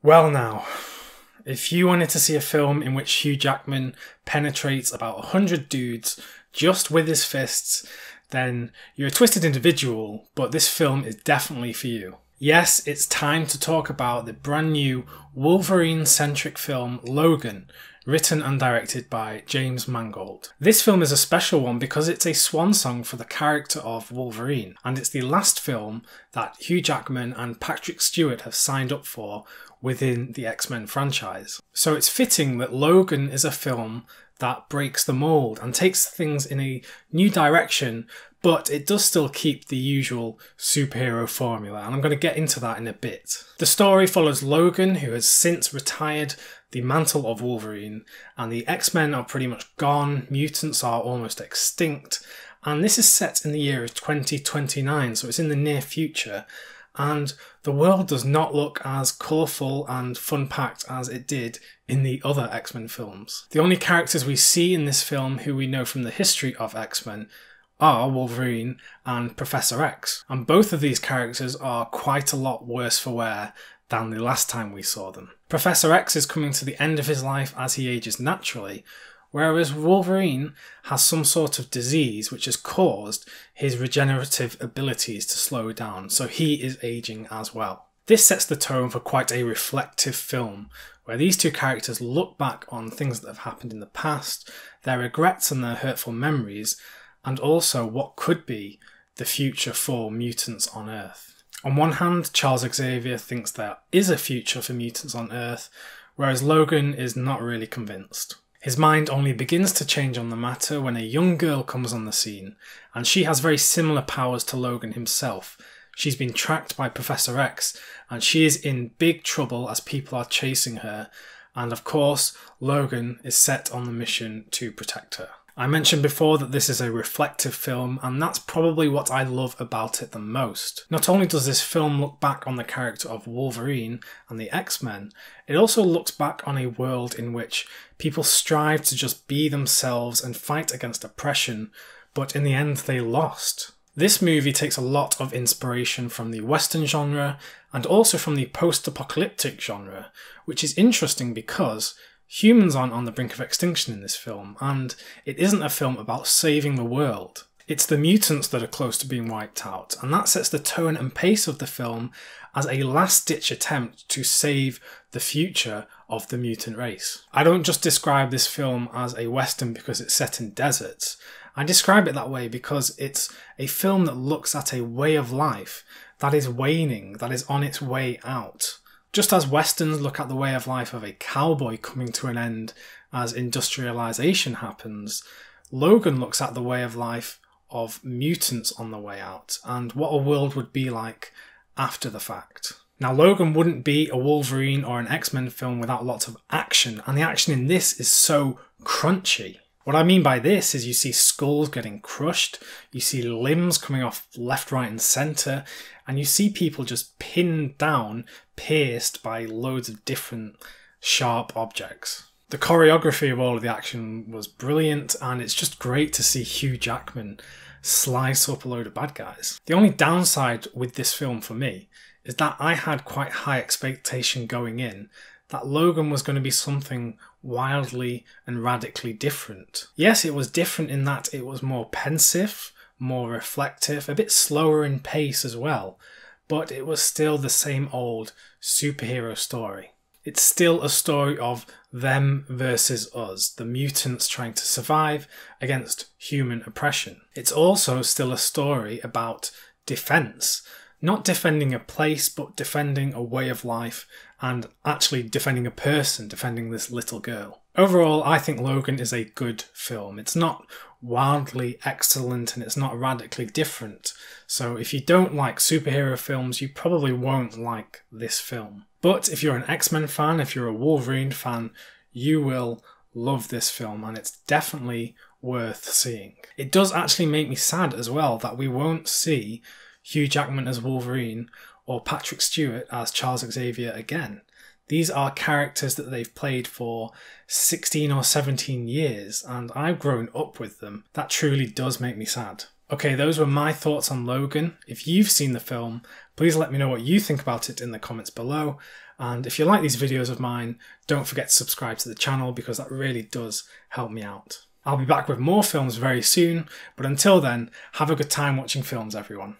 Well now, if you wanted to see a film in which Hugh Jackman penetrates about 100 dudes just with his fists, then you're a twisted individual, but this film is definitely for you. Yes, it's time to talk about the brand new Wolverine-centric film Logan, written and directed by James Mangold. This film is a special one because it's a swan song for the character of Wolverine, and it's the last film that Hugh Jackman and Patrick Stewart have signed up for within the X-Men franchise. So it's fitting that Logan is a film that breaks the mould and takes things in a new direction, but it does still keep the usual superhero formula, and I'm going to get into that in a bit. The story follows Logan, who has since retired the mantle of Wolverine, and the X-Men are pretty much gone, mutants are almost extinct, and this is set in the year of 2029, so it's in the near future, and the world does not look as colourful and fun-packed as it did in the other X-Men films. The only characters we see in this film who we know from the history of X-Men are Wolverine and Professor X, and both of these characters are quite a lot worse for wear than the last time we saw them. Professor X is coming to the end of his life as he ages naturally, whereas Wolverine has some sort of disease which has caused his regenerative abilities to slow down, so he is aging as well. This sets the tone for quite a reflective film, where these two characters look back on things that have happened in the past, their regrets and their hurtful memories, and also what could be the future for mutants on Earth. On one hand, Charles Xavier thinks there is a future for mutants on Earth, whereas Logan is not really convinced. His mind only begins to change on the matter when a young girl comes on the scene, and she has very similar powers to Logan himself. She's been tracked by Professor X, and she is in big trouble as people are chasing her, and of course, Logan is set on the mission to protect her. I mentioned before that this is a reflective film, and that's probably what I love about it the most. Not only does this film look back on the character of Wolverine and the X-Men, it also looks back on a world in which people strive to just be themselves and fight against oppression, but in the end they lost. This movie takes a lot of inspiration from the Western genre and also from the post-apocalyptic genre, which is interesting because humans aren't on the brink of extinction in this film, and it isn't a film about saving the world. It's the mutants that are close to being wiped out, and that sets the tone and pace of the film as a last-ditch attempt to save the future of the mutant race. I don't just describe this film as a western because it's set in deserts. I describe it that way because it's a film that looks at a way of life that is waning, that is on its way out. Just as westerns look at the way of life of a cowboy coming to an end as industrialization happens, Logan looks at the way of life of mutants on the way out and what a world would be like after the fact. Now, Logan wouldn't be a Wolverine or an X-Men film without lots of action, and the action in this is so crunchy. What I mean by this is you see skulls getting crushed, you see limbs coming off left, right and centre, and you see people just pinned down, pierced by loads of different sharp objects. The choreography of all of the action was brilliant, and it's just great to see Hugh Jackman slice up a load of bad guys. The only downside with this film for me is that I had quite high expectation going in that Logan was going to be something wildly and radically different. Yes, it was different in that it was more pensive, more reflective, a bit slower in pace as well, but it was still the same old superhero story. It's still a story of them versus us, the mutants trying to survive against human oppression. It's also still a story about defense, not defending a place, but defending a way of life and actually defending a person, defending this little girl. Overall, I think Logan is a good film. It's not wildly excellent and it's not radically different. So if you don't like superhero films, you probably won't like this film. But if you're an X-Men fan, if you're a Wolverine fan, you will love this film, and it's definitely worth seeing. It does actually make me sad as well that we won't see Hugh Jackman as Wolverine or Patrick Stewart as Charles Xavier again. These are characters that they've played for 16 or 17 years, and I've grown up with them. That truly does make me sad. Okay, those were my thoughts on Logan. If you've seen the film, please let me know what you think about it in the comments below. And if you like these videos of mine, don't forget to subscribe to the channel because that really does help me out. I'll be back with more films very soon, but until then, have a good time watching films, everyone.